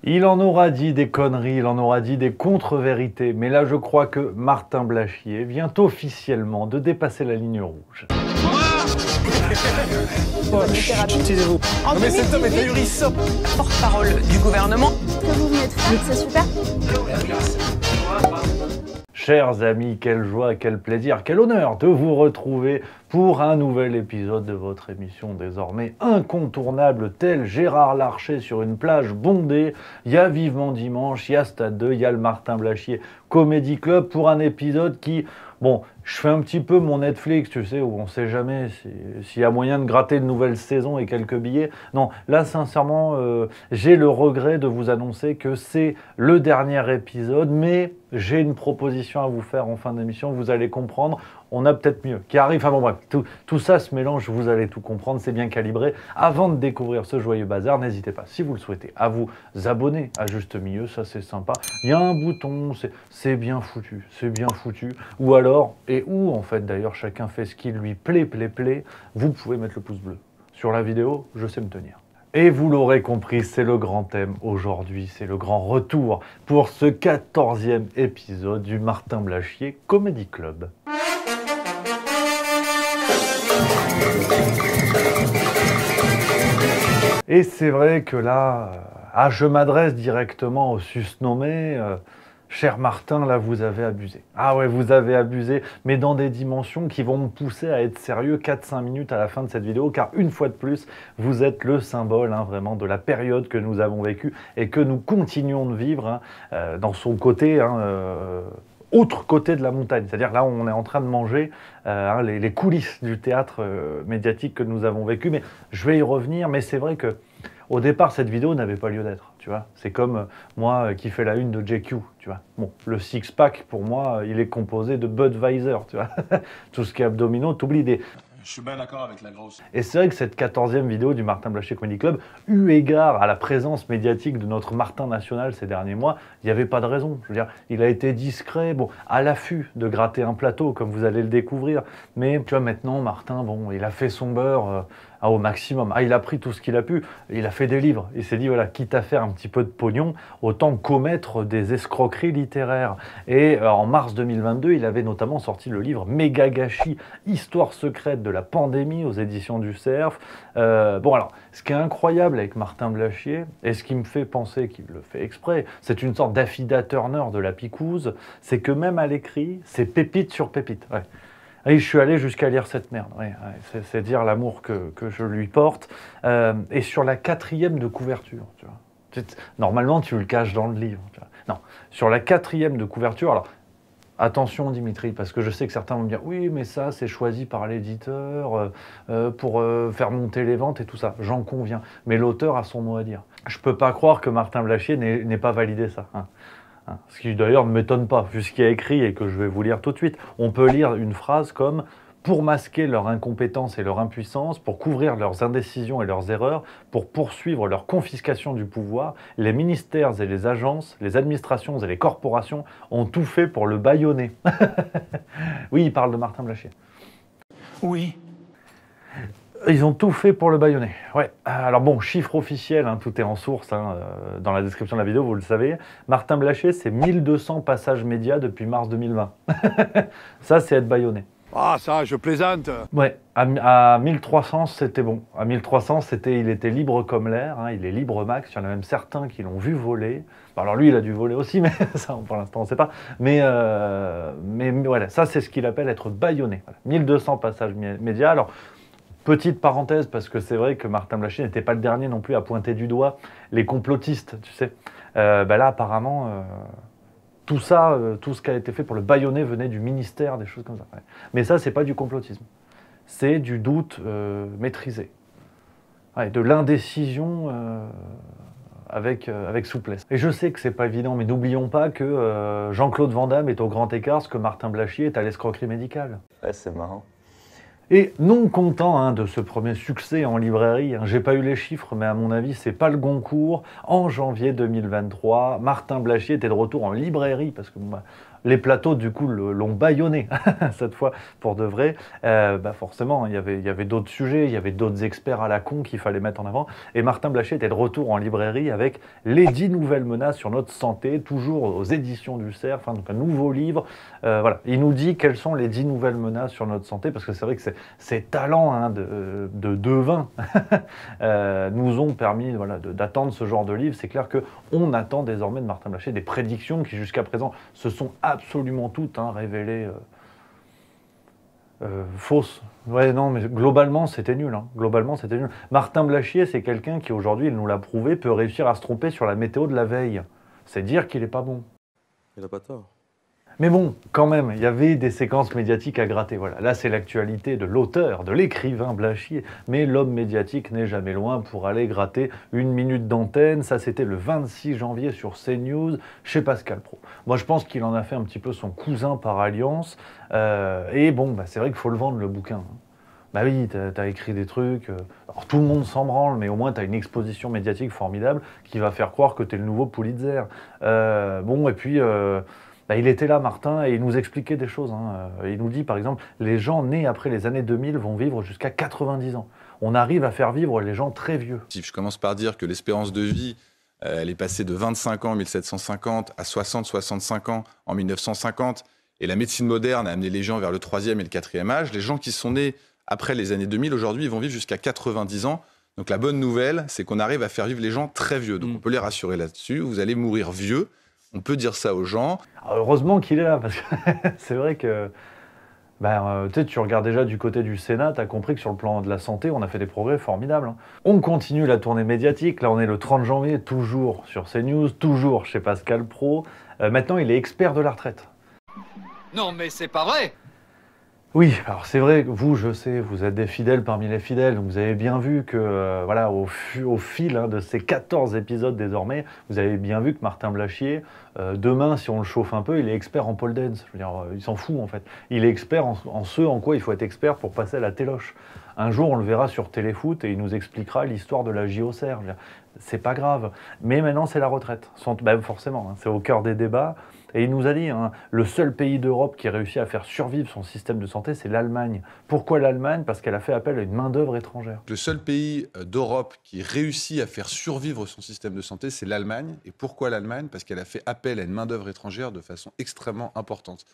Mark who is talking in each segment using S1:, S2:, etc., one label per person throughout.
S1: Il en aura dit des conneries, il en aura dit des contre-vérités, mais là je crois que Martin Blachier vient officiellement de dépasser la ligne rouge.
S2: Taisez-vous.
S3: Non mais cet homme est ahurissant.
S4: Porte-parole du gouvernement.
S5: Ce que vous venez de faire, c'est super.
S1: Chers amis, quelle joie, quel plaisir, quel honneur de vous retrouver pour un nouvel épisode de votre émission désormais incontournable, tel Gérard Larcher sur une plage bondée. Il y a Vivement Dimanche, il y a Stade 2, il y a le Martin Blachier Comedy Club pour un épisode qui... Bon, je fais un petit peu mon Netflix, tu sais, où on sait jamais s'il y a moyen de gratter une nouvelle saison et quelques billets. Non, là, sincèrement, j'ai le regret de vous annoncer que c'est le dernier épisode, mais j'ai une proposition à vous faire en fin d'émission, vous allez comprendre. On a peut-être mieux qui arrive. Enfin bon, bref, tout ça se mélange, vous allez tout comprendre, c'est bien calibré. Avant de découvrir ce joyeux bazar, n'hésitez pas, si vous le souhaitez, à vous abonner à Juste Milieu, ça c'est sympa. Il y a un bouton, c'est bien foutu, c'est bien foutu. Ou alors, et où en fait d'ailleurs, chacun fait ce qui lui plaît, vous pouvez mettre le pouce bleu. Sur la vidéo, je sais me tenir. Et vous l'aurez compris, c'est le grand thème aujourd'hui, c'est le grand retour pour ce 14e épisode du Martin Blachier Comedy Club. Et c'est vrai que là, je m'adresse directement au susnommé. Cher Martin, là, vous avez abusé. Ah ouais, vous avez abusé, mais dans des dimensions qui vont me pousser à être sérieux 4-5 minutes à la fin de cette vidéo, car une fois de plus, vous êtes le symbole vraiment de la période que nous avons vécue et que nous continuons de vivre dans son côté... autre côté de la montagne, c'est-à-dire là on est en train de manger les coulisses du théâtre médiatique que nous avons vécu, mais je vais y revenir, mais c'est vrai que au départ cette vidéo n'avait pas lieu d'être, tu vois, c'est comme moi qui fais la une de JQ, tu vois, bon, le six-pack pour moi il est composé de Budweiser, tu vois, tout ce qui est abdominaux, t'oublies des...
S3: Je suis bien d'accord avec la grosse.
S1: Et c'est vrai que cette 14e vidéo du Martin Blachier Comedy Club, eu égard à la présence médiatique de notre Martin national ces derniers mois, il n'y avait pas de raison. Je veux dire, il a été discret, bon, à l'affût de gratter un plateau, comme vous allez le découvrir. Mais tu vois, maintenant, Martin, bon, il a fait son beurre au maximum. Il a pris tout ce qu'il a pu, il a fait des livres. Il s'est dit, voilà, quitte à faire un petit peu de pognon, autant commettre des escroqueries littéraires. Et en mars 2022, il avait notamment sorti le livre Méga Gâchis, Histoire secrète de la pandémie aux éditions du Cerf. Bon alors, ce qui est incroyable avec Martin Blachier, et ce qui me fait penser qu'il le fait exprès, c'est une sorte d'Affida Turner de la picouse, c'est que même à l'écrit, c'est pépite sur pépite. Ouais. Et je suis allé jusqu'à lire cette merde, c'est dire l'amour que je lui porte. Et sur la 4e de couverture, tu vois. Normalement, tu le caches dans le livre. Tu vois. Non, sur la 4e de couverture, alors attention Dimitri, parce que je sais que certains vont me dire « Oui, mais ça, c'est choisi par l'éditeur pour faire monter les ventes et tout ça. » J'en conviens, mais l'auteur a son mot à dire. Je peux pas croire que Martin Blachier n'ait pas validé ça. Ce qui d'ailleurs ne m'étonne pas, vu ce qu'il y a écrit et que je vais vous lire tout de suite. On peut lire une phrase comme « Pour masquer leur incompétence et leur impuissance, pour couvrir leurs indécisions et leurs erreurs, pour poursuivre leur confiscation du pouvoir, les ministères et les agences, les administrations et les corporations ont tout fait pour le bâillonner. » Oui, il parle de Martin Blachier.
S3: Oui.
S1: Ils ont tout fait pour le bâillonner. Ouais. Alors bon, chiffre officiel, tout est en source, dans la description de la vidéo, vous le savez. Martin Blachier, c'est 1200 passages médias depuis mars 2020. Ça, c'est être bâillonné.
S3: Ah ça, je plaisante.
S1: Ouais, à 1300, c'était bon. À 1300, il était libre comme l'air, il est libre max. Il y en a même certains qui l'ont vu voler. Alors lui, il a dû voler aussi, mais ça, pour l'instant, on ne sait pas. Mais voilà, ça, c'est ce qu'il appelle être bâillonné. Voilà. 1200 passages médias. Alors, petite parenthèse, parce que c'est vrai que Martin Blachier n'était pas le dernier non plus à pointer du doigt les complotistes, tu sais. Là, apparemment... tout ça, tout ce qui a été fait pour le bâillonner venait du ministère, des choses comme ça. Ouais. Mais ça, c'est pas du complotisme. C'est du doute maîtrisé. Ouais, de l'indécision avec souplesse. Et je sais que c'est pas évident, mais n'oublions pas que Jean-Claude Van Damme est au grand écart, ce que Martin Blachier est à l'escroquerie médicale.
S6: Ouais, c'est marrant.
S1: Et non content de ce premier succès en librairie, j'ai pas eu les chiffres, mais à mon avis, c'est pas le Goncourt. En janvier 2023, Martin Blachier était de retour en librairie, parce que Les plateaux, du coup, l'ont bâillonné, cette fois, pour de vrai. Forcément, il y avait d'autres sujets, il y avait d'autres experts à la con qu'il fallait mettre en avant. Et Martin Blachier était de retour en librairie avec les 10 nouvelles menaces sur notre santé, toujours aux éditions du Cerf, enfin, donc un nouveau livre. Voilà. Il nous dit quelles sont les 10 nouvelles menaces sur notre santé, parce que c'est vrai que ces talents hein, de devin nous ont permis voilà, d'attendre ce genre de livre. C'est clair qu'on attend désormais de Martin Blachier des prédictions qui, jusqu'à présent, se sont absolument toutes révélées fausses. Ouais, non, mais globalement, c'était nul. Hein. Globalement, c'était nul. Martin Blachier, c'est quelqu'un qui, aujourd'hui, il nous l'a prouvé, peut réussir à se tromper sur la météo de la veille. C'est dire qu'il n'est pas bon.
S6: Il n'a pas tort.
S1: Mais bon, quand même, il y avait des séquences médiatiques à gratter. Voilà. Là, c'est l'actualité de l'auteur, de l'écrivain Blachier. Mais l'homme médiatique n'est jamais loin pour aller gratter une minute d'antenne. Ça, c'était le 26 janvier sur CNews, chez Pascal Praud. Moi, je pense qu'il en a fait un petit peu son cousin par alliance. Et bon, c'est vrai qu'il faut le vendre, le bouquin. Bah oui, t'as écrit des trucs. Alors, tout le monde s'en branle, mais au moins, t'as une exposition médiatique formidable qui va faire croire que t'es le nouveau Pulitzer. Et puis... il était là, Martin, et il nous expliquait des choses. Hein. Il nous dit, par exemple, les gens nés après les années 2000 vont vivre jusqu'à 90 ans. On arrive à faire vivre les gens très vieux.
S7: Je commence par dire que l'espérance de vie, elle est passée de 25 ans en 1750 à 60-65 ans en 1950. Et la médecine moderne a amené les gens vers le 3e et le 4e âge. Les gens qui sont nés après les années 2000, aujourd'hui, ils vont vivre jusqu'à 90 ans. Donc la bonne nouvelle, c'est qu'on arrive à faire vivre les gens très vieux. Donc on peut les rassurer là-dessus. Vous allez mourir vieux. On peut dire ça aux gens.
S1: Alors, heureusement qu'il est là, parce que c'est vrai que tu regardes déjà du côté du Sénat, tu as compris que sur le plan de la santé, on a fait des progrès formidables. Hein. On continue la tournée médiatique. Là, on est le 30 janvier, toujours sur CNews, toujours chez Pascal Praud. Maintenant, il est expert de la retraite.
S3: Non, mais c'est pas vrai!
S1: Oui, alors c'est vrai que vous, je sais, vous êtes des fidèles parmi les fidèles, donc vous avez bien vu que, au fil de ces 14 épisodes désormais, vous avez bien vu que Martin Blachier, demain, si on le chauffe un peu, il est expert en pole dance. Je veux dire, il s'en fout en fait. Il est expert en ce en quoi il faut être expert pour passer à la téloche. Un jour, on le verra sur Téléfoot et il nous expliquera l'histoire de la JOCR. C'est pas grave. Mais maintenant, c'est la retraite. Forcément, c'est au cœur des débats. Et il nous a dit, le seul pays d'Europe qui a réussi à faire survivre son système de santé, c'est l'Allemagne. Pourquoi l'Allemagne? Parce qu'elle a fait appel à une main-d'œuvre étrangère.
S7: Le seul pays d'Europe qui réussit à faire survivre son système de santé, c'est l'Allemagne. Et pourquoi l'Allemagne? Parce qu'elle a fait appel à une main-d'œuvre étrangère de façon extrêmement importante.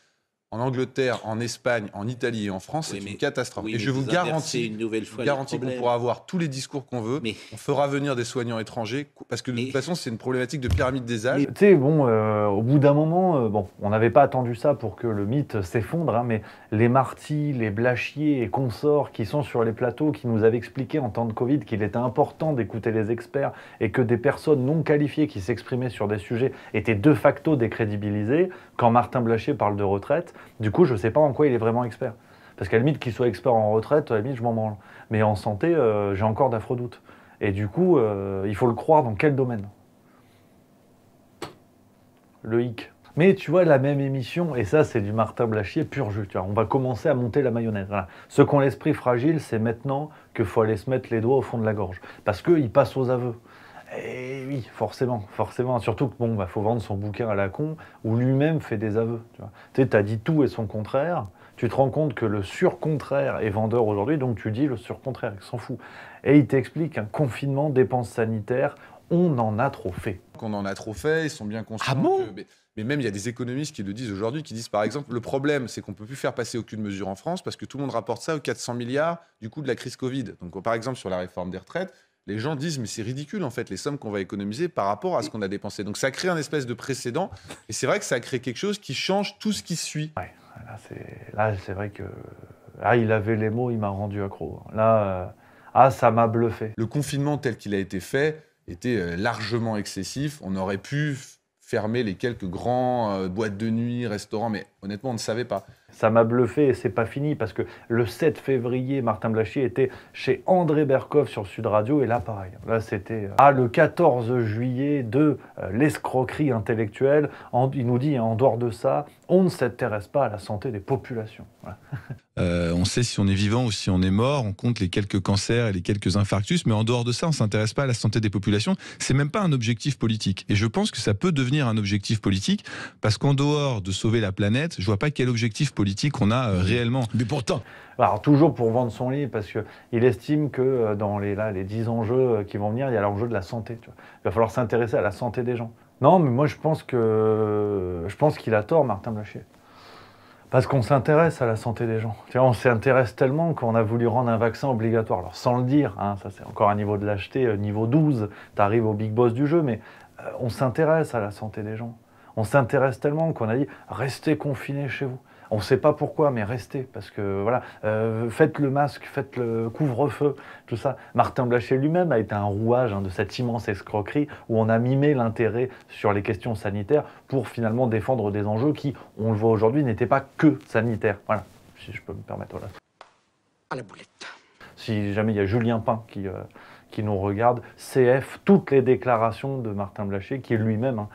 S7: En Angleterre, en Espagne, en Italie et en France, c'est une catastrophe. Et je vous garantis, qu'on pourra avoir tous les discours qu'on veut. On fera venir des soignants étrangers, parce que de toute façon, c'est une problématique de pyramide des âges.
S1: Tu sais, au bout d'un moment, on n'avait pas attendu ça pour que le mythe s'effondre, mais les Marty, les Blachier et consorts qui sont sur les plateaux, qui nous avaient expliqué en temps de Covid qu'il était important d'écouter les experts et que des personnes non qualifiées qui s'exprimaient sur des sujets étaient de facto décrédibilisées, quand Martin Blachier parle de retraite, du coup, je ne sais pas en quoi il est vraiment expert. Parce qu'à la limite, qu'il soit expert en retraite, à la limite, je m'en branle. Mais en santé, j'ai encore d'affreux doutes. Et du coup, il faut le croire dans quel domaine? Le hic. Mais tu vois, la même émission, et ça, c'est du Martin Blachier pur jus. Tu vois, on va commencer à monter la mayonnaise. Voilà. Ceux qui ont l'esprit fragile, c'est maintenant qu'il faut aller se mettre les doigts au fond de la gorge. Parce qu'il passe aux aveux. Et oui, forcément. Surtout que faut vendre son bouquin à la con, où lui-même fait des aveux. Tu sais, t'as dit tout et son contraire. Tu te rends compte que le surcontraire est vendeur aujourd'hui, donc tu dis le surcontraire, il s'en fout. Et il t'explique un confinement, dépenses sanitaires, on en a trop fait.
S7: Qu'on en a trop fait, ils sont bien conscients.
S6: Ah bon?
S7: Mais même, il y a des économistes qui le disent aujourd'hui, qui disent par exemple, le problème, c'est qu'on ne peut plus faire passer aucune mesure en France parce que tout le monde rapporte ça aux 400 milliards du coût de la crise Covid. Donc, par exemple, sur la réforme des retraites, les gens disent, mais c'est ridicule, en fait, les sommes qu'on va économiser par rapport à ce qu'on a dépensé. Donc, ça crée un espèce de précédent. Et c'est vrai que ça crée quelque chose qui change tout ce qui suit.
S1: Ouais, là, c'est vrai que... Là, il avait les mots, il m'a rendu accro. Là, ça m'a bluffé.
S7: Le confinement tel qu'il a été fait était largement excessif. On aurait pu fermer les quelques grands boîtes de nuit, restaurants, mais honnêtement, on ne savait pas.
S1: Ça m'a bluffé et c'est pas fini parce que le 7 février, Martin Blachier était chez André Berkoff sur Sud Radio et là pareil. Là c'était le 14 juillet de l'escroquerie intellectuelle. Il nous dit en dehors de ça, on ne s'intéresse pas à la santé des populations. Voilà.
S6: On sait si on est vivant ou si on est mort, on compte les quelques cancers et les quelques infarctus, mais en dehors de ça, on ne s'intéresse pas à la santé des populations. C'est même pas un objectif politique. Et je pense que ça peut devenir un objectif politique, parce qu'en dehors de sauver la planète, je vois pas quel objectif politique on a réellement.
S8: Mais pourtant...
S1: Alors toujours pour vendre son livre, parce qu'il estime que dans les 10 enjeux qui vont venir, il y a l'enjeu de la santé. Tu vois. Il va falloir s'intéresser à la santé des gens. Non, mais moi je pense qu'il a tort, Martin Blachier. Parce qu'on s'intéresse à la santé des gens. Tu vois, on s'intéresse tellement qu'on a voulu rendre un vaccin obligatoire. Alors sans le dire, hein, ça c'est encore un niveau de lâcheté, niveau 12, tu arrives au big boss du jeu, mais on s'intéresse à la santé des gens. On s'intéresse tellement qu'on a dit « restez confinés chez vous ». On ne sait pas pourquoi, mais restez, parce que voilà, faites le masque, faites le couvre-feu, tout ça. Martin Blachier lui-même a été un rouage de cette immense escroquerie où on a mimé l'intérêt sur les questions sanitaires pour finalement défendre des enjeux qui, on le voit aujourd'hui, n'étaient pas que sanitaires. Voilà, si je peux me permettre. Voilà.
S8: À la boulette.
S1: Si jamais il y a Julien Pain qui nous regarde, CF, toutes les déclarations de Martin Blachier, qui lui-même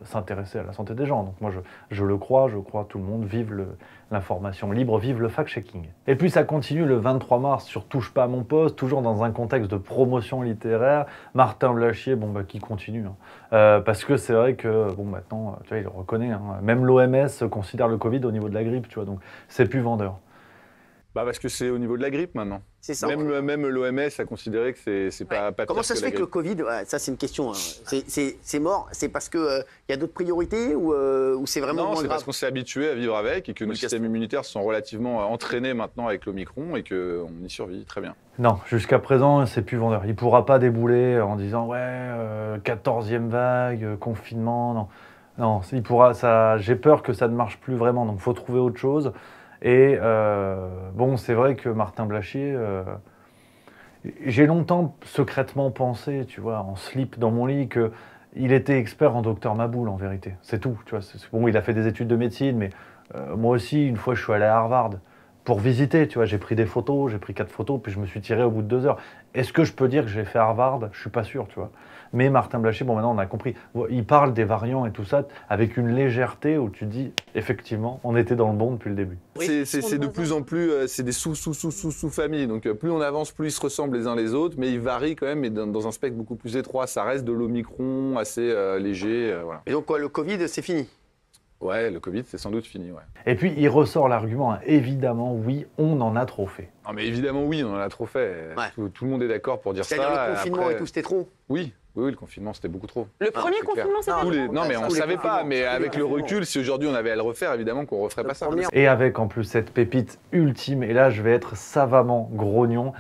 S1: s'intéressait à la santé des gens. Donc moi, je le crois, je crois tout le monde, vive l'information libre, vive le fact-checking. Et puis ça continue le 23 mars sur Touche pas à mon poste, toujours dans un contexte de promotion littéraire. Martin Blachier, qui continue. Parce que c'est vrai que, maintenant, tu vois, il le reconnaît. Même l'OMS considère le Covid au niveau de la grippe, tu vois, donc c'est plus vendeur.
S7: Parce que c'est au niveau de la grippe maintenant.
S9: C'est ça.
S7: Même l'OMS a considéré que c'est pas pire.
S9: Comment ça se fait que le Covid, ça c'est une question, c'est mort, c'est parce qu'il y a d'autres priorités ou c'est vraiment moins grave?
S7: Non, c'est parce qu'on s'est habitué à vivre avec et que nos systèmes immunitaires sont relativement entraînés maintenant avec l'Omicron et qu'on y survit très bien.
S1: Non, jusqu'à présent, c'est plus vendeur. Il ne pourra pas débouler en disant « ouais, 14e vague, confinement ». Non, non, il pourra, j'ai peur que ça ne marche plus vraiment, donc il faut trouver autre chose. Et c'est vrai que Martin Blachier, j'ai longtemps secrètement pensé, tu vois, en slip dans mon lit, qu'il était expert en docteur Maboul, en vérité. C'est tout, tu vois. Bon, il a fait des études de médecine, mais moi aussi, une fois, je suis allé à Harvard pour visiter, tu vois. J'ai pris des photos, j'ai pris 4 photos, puis je me suis tiré au bout de 2 heures. Est-ce que je peux dire que j'ai fait Harvard? Je suis pas sûr, tu vois. Mais Martin Blachier, maintenant on a compris, il parle des variants et tout ça avec une légèreté où tu dis, effectivement, on était dans le bon depuis le début.
S7: C'est de plus en plus, c'est des sous-familles, donc plus on avance, plus ils se ressemblent les uns les autres, mais ils varient quand même, mais dans un spectre beaucoup plus étroit. Ça reste de l'Omicron, assez léger, voilà.
S9: Et donc quoi, le Covid, c'est fini?
S7: Ouais, le Covid, c'est sans doute fini, ouais.
S1: Et puis, il ressort l'argument, évidemment, oui, on en a trop fait.
S7: Non, mais évidemment, oui, on en a trop fait.
S9: Ouais.
S7: Tout le monde est d'accord pour dire ça.
S9: C'est-à-dire le confinement et tout, c'était trop?
S7: Oui, le confinement, c'était beaucoup trop.
S4: Le premier confinement, c'était trop?
S7: Non, mais on ne savait pas, mais avec le recul, si aujourd'hui on avait à le refaire, évidemment qu'on ne referait pas ça.
S1: Et avec, en plus, cette pépite ultime, et là, je vais être savamment grognon.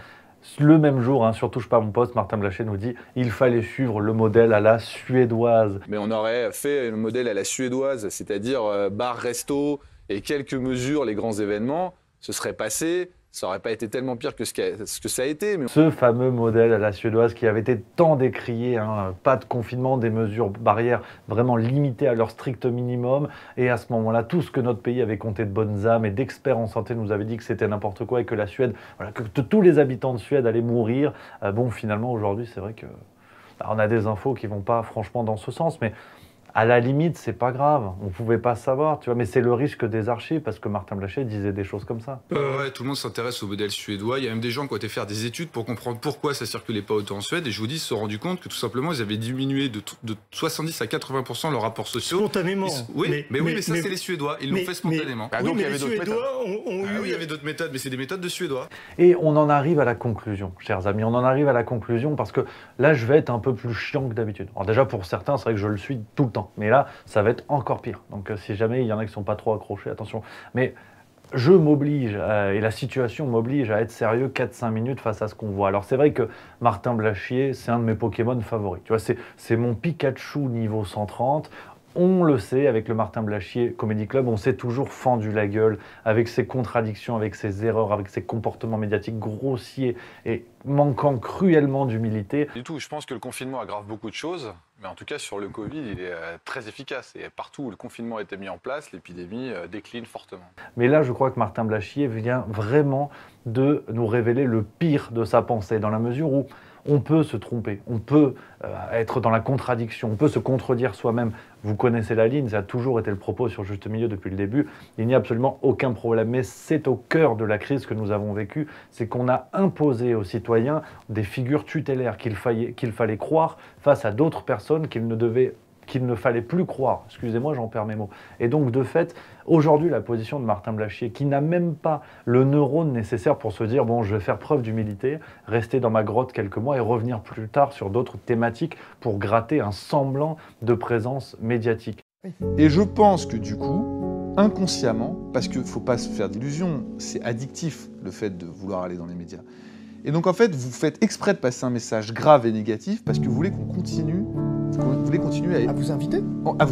S1: Le même jour, sur Touche pas à mon poste, Martin Blachier nous dit il fallait suivre le modèle à la suédoise.
S7: Mais on aurait fait le modèle à la suédoise, c'est-à-dire bar, resto et quelques mesures, les grands événements, ce serait passé. Ça n'aurait pas été tellement pire que ce que ça a été. Mais...
S1: Ce fameux modèle à la suédoise qui avait été tant décrié, pas de confinement, des mesures barrières vraiment limitées à leur strict minimum. Et à ce moment-là, tout ce que notre pays avait compté de bonnes âmes et d'experts en santé nous avait dit que c'était n'importe quoi et que la Suède, que tous les habitants de Suède allaient mourir. Finalement, aujourd'hui, c'est vrai que on a des infos qui ne vont pas franchement dans ce sens, mais... À la limite, c'est pas grave, on pouvait pas savoir, tu vois, mais c'est le risque des archives parce que Martin Blachier disait des choses comme ça.
S6: Ouais, tout le monde s'intéresse au modèle suédois. Il y a même des gens qui ont été faire des études pour comprendre pourquoi ça circulait pas autant en Suède. Et je vous dis, ils se sont rendus compte que tout simplement, ils avaient diminué de 70 à 80% leurs rapports sociaux.
S8: Spontanément.
S6: Oui, mais ça, c'est les Suédois. Ils l'ont fait spontanément.
S8: Donc il y avait d'autres méthodes.
S6: Oui, il y avait d'autres méthodes, mais c'est des méthodes de Suédois.
S1: Et on en arrive à la conclusion, chers amis. On en arrive à la conclusion parce que là, je vais être un peu plus chiant que d'habitude. Alors déjà, pour certains, c'est vrai que je le suis tout le temps. Mais là, ça va être encore pire. Donc si jamais il y en a qui ne sont pas trop accrochés, attention. Mais je m'oblige, et la situation m'oblige à être sérieux 4-5 minutes face à ce qu'on voit. Alors c'est vrai que Martin Blachier, c'est un de mes Pokémon favoris. Tu vois, c'est mon Pikachu niveau 130. On le sait, avec le Martin Blachier Comedy Club, on s'est toujours fendu la gueule avec ses contradictions, avec ses erreurs, avec ses comportements médiatiques grossiers et manquant cruellement d'humilité.
S7: Du tout, je pense que le confinement aggrave beaucoup de choses, mais en tout cas sur le Covid, il est très efficace. Et partout où le confinement a été mis en place, l'épidémie décline fortement.
S1: Mais là, je crois que Martin Blachier vient vraiment de nous révéler le pire de sa pensée, dans la mesure où on peut se tromper, on peut être dans la contradiction, on peut se contredire soi-même. Vous connaissez la ligne, ça a toujours été le propos sur Juste Milieu depuis le début. Il n'y a absolument aucun problème, mais c'est au cœur de la crise que nous avons vécue, c'est qu'on a imposé aux citoyens des figures tutélaires qu'il fallait croire face à d'autres personnes qu'il ne fallait plus croire. Excusez-moi, j'en perds mes mots. Et donc, de fait, aujourd'hui, la position de Martin Blachier, qui n'a même pas le neurone nécessaire pour se dire « bon, je vais faire preuve d'humilité, rester dans ma grotte quelques mois et revenir plus tard sur d'autres thématiques pour gratter un semblant de présence médiatique ».
S10: Et je pense que du coup, inconsciemment, parce qu'il ne faut pas se faire d'illusions, c'est addictif le fait de vouloir aller dans les médias. Et donc en fait, vous faites exprès de passer un message grave et négatif parce que vous voulez qu'on continue, à vous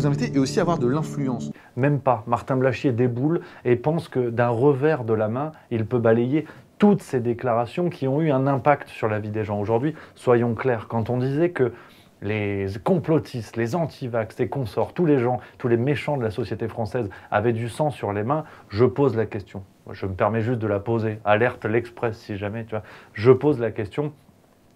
S10: inviter et aussi avoir de l'influence.
S1: Même pas. Martin Blachier déboule et pense que d'un revers de la main, il peut balayer toutes ces déclarations qui ont eu un impact sur la vie des gens. Aujourd'hui, soyons clairs, quand on disait que les complotistes, les antivax, les consorts, tous les gens, tous les méchants de la société française avaient du sang sur les mains, je pose la question. Je me permets juste de la poser. Alerte l'Express si jamais, tu vois. Je pose la question.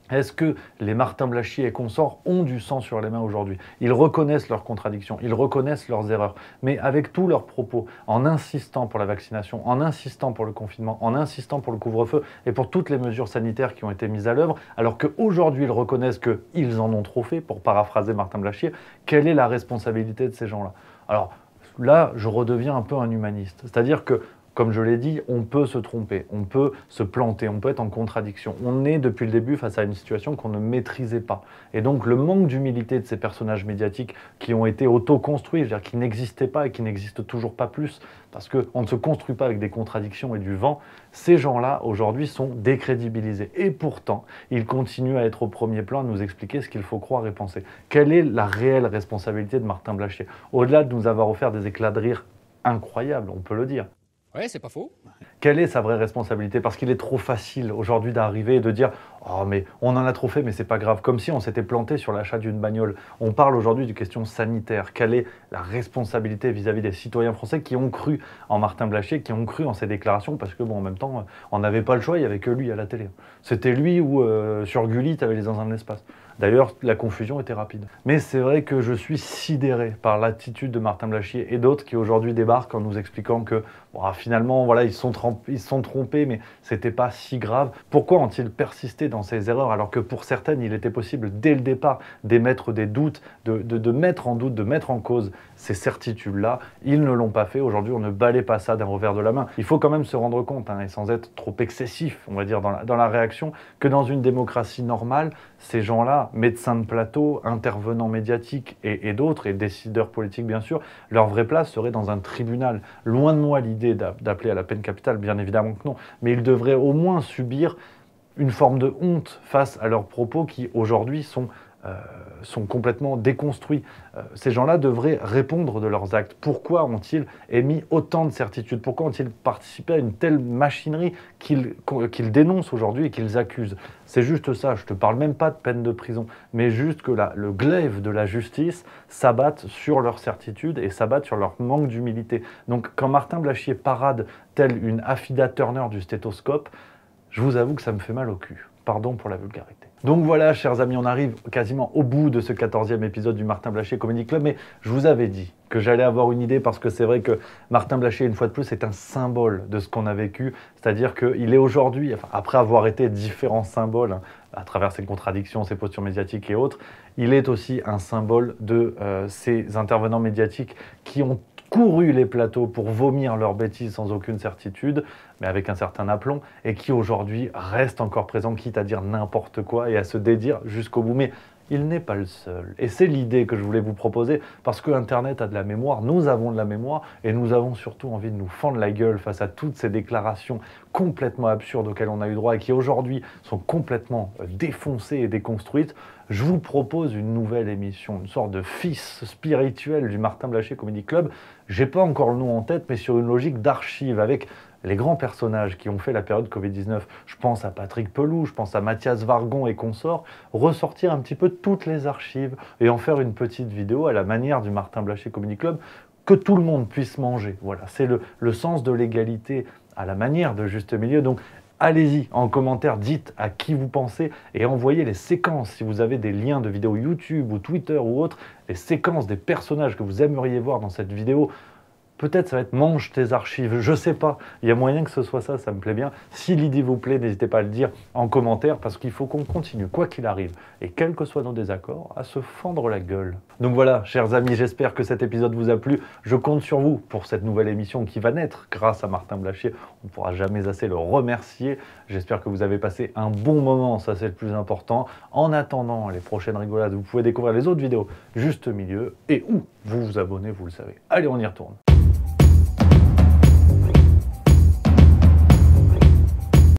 S1: Est-ce que les Martin Blachier et consorts ont du sang sur les mains aujourd'hui? Ils reconnaissent leurs contradictions, ils reconnaissent leurs erreurs, mais avec tous leurs propos, en insistant pour la vaccination, en insistant pour le confinement, en insistant pour le couvre-feu et pour toutes les mesures sanitaires qui ont été mises à l'œuvre, alors qu'aujourd'hui ils reconnaissent qu'ils en ont trop fait, pour paraphraser Martin Blachier, quelle est la responsabilité de ces gens-là? Alors là, je redeviens un peu un humaniste, c'est-à-dire que comme je l'ai dit, on peut se tromper, on peut se planter, on peut être en contradiction. On est depuis le début face à une situation qu'on ne maîtrisait pas. Et donc le manque d'humilité de ces personnages médiatiques qui ont été auto-construits, c'est-à-dire qui n'existaient pas et qui n'existent toujours pas plus, parce qu'on ne se construit pas avec des contradictions et du vent, ces gens-là aujourd'hui sont décrédibilisés. Et pourtant, ils continuent à être au premier plan, à nous expliquer ce qu'il faut croire et penser. Quelle est la réelle responsabilité de Martin Blachier? Au-delà de nous avoir offert des éclats de rire incroyables, on peut le dire.
S3: Ouais, c'est pas faux.
S1: Quelle est sa vraie responsabilité? Parce qu'il est trop facile aujourd'hui d'arriver et de dire « Oh, mais on en a trop fait, mais c'est pas grave », comme si on s'était planté sur l'achat d'une bagnole. On parle aujourd'hui de questions sanitaires. Quelle est la responsabilité vis-à-vis des citoyens français qui ont cru en Martin Blachier, qui ont cru en ses déclarations? Parce que, bon, en même temps, on n'avait pas le choix, il n'y avait que lui à la télé. C'était lui ou sur Gulli, tu avais les zinzins de l'espace. D'ailleurs, la confusion était rapide. Mais c'est vrai que je suis sidéré par l'attitude de Martin Blachier et d'autres qui aujourd'hui débarquent en nous expliquant que bon, finalement, voilà, ils se sont trompés, mais c'était pas si grave. Pourquoi ont-ils persisté dans ces erreurs alors que pour certaines, il était possible dès le départ d'émettre des doutes, de mettre en doute, de mettre en cause ces certitudes-là? Ils ne l'ont pas fait. Aujourd'hui, on ne balaie pas ça d'un revers de la main. Il faut quand même se rendre compte, et sans être trop excessif, on va dire, dans la réaction, que dans une démocratie normale, ces gens-là, médecins de plateau, intervenants médiatiques et d'autres, et décideurs politiques bien sûr, leur vraie place serait dans un tribunal. Loin de moi l'idée d'appeler à la peine capitale, bien évidemment que non, mais ils devraient au moins subir une forme de honte face à leurs propos qui aujourd'hui sont complètement déconstruits. Ces gens-là devraient répondre de leurs actes. Pourquoi ont-ils émis autant de certitudes? Pourquoi ont-ils participé à une telle machinerie qu'ils dénoncent aujourd'hui et qu'ils accusent? C'est juste ça, je ne te parle même pas de peine de prison, mais juste que le glaive de la justice s'abatte sur leurs certitudes et s'abatte sur leur manque d'humilité. Donc quand Martin Blachier parade tel une Affida Turner du stéthoscope, je vous avoue que ça me fait mal au cul. Pardon pour la vulgarité. Donc voilà, chers amis, on arrive quasiment au bout de ce 14e épisode du Martin Blachier Comedy Club, mais je vous avais dit que j'allais avoir une idée parce que c'est vrai que Martin Blachier, une fois de plus, est un symbole de ce qu'on a vécu, c'est-à-dire qu'il est aujourd'hui, après avoir été différents symboles, à travers ses contradictions, ses postures médiatiques et autres, il est aussi un symbole de ces intervenants médiatiques qui ont couru les plateaux pour vomir leurs bêtises sans aucune certitude, mais avec un certain aplomb, et qui aujourd'hui restent encore présents, quitte à dire n'importe quoi et à se dédire jusqu'au bout. Mais il n'est pas le seul. Et c'est l'idée que je voulais vous proposer, parce que Internet a de la mémoire, nous avons de la mémoire, et nous avons surtout envie de nous fendre la gueule face à toutes ces déclarations complètement absurdes auxquelles on a eu droit et qui aujourd'hui sont complètement défoncées et déconstruites. je vous propose une nouvelle émission, une sorte de fils spirituel du Martin Blachier Comedy Club. J'ai pas encore le nom en tête, mais sur une logique d'archives, avec les grands personnages qui ont fait la période Covid-19. Je pense à Patrick Pelou, je pense à Mathias Vargon et consorts, ressortir un petit peu toutes les archives et en faire une petite vidéo à la manière du Martin Blachier Comedy Club, que tout le monde puisse manger. Voilà, c'est le sens de l'égalité à la manière de Juste Milieu. Donc, allez-y, en commentaire, dites à qui vous pensez et envoyez les séquences, si vous avez des liens de vidéos YouTube ou Twitter ou autres, les séquences des personnages que vous aimeriez voir dans cette vidéo. Peut-être ça va être mange tes archives, je sais pas. Il y a moyen que ce soit ça, ça me plaît bien. Si l'idée vous plaît, n'hésitez pas à le dire en commentaire parce qu'il faut qu'on continue, quoi qu'il arrive, et quels que soient nos désaccords, à se fendre la gueule. Donc voilà, chers amis, j'espère que cet épisode vous a plu. Je compte sur vous pour cette nouvelle émission qui va naître grâce à Martin Blachier. On ne pourra jamais assez le remercier. J'espère que vous avez passé un bon moment, ça c'est le plus important. En attendant les prochaines rigolades, vous pouvez découvrir les autres vidéos Juste Milieu et où vous vous abonnez, vous le savez. Allez, on y retourne.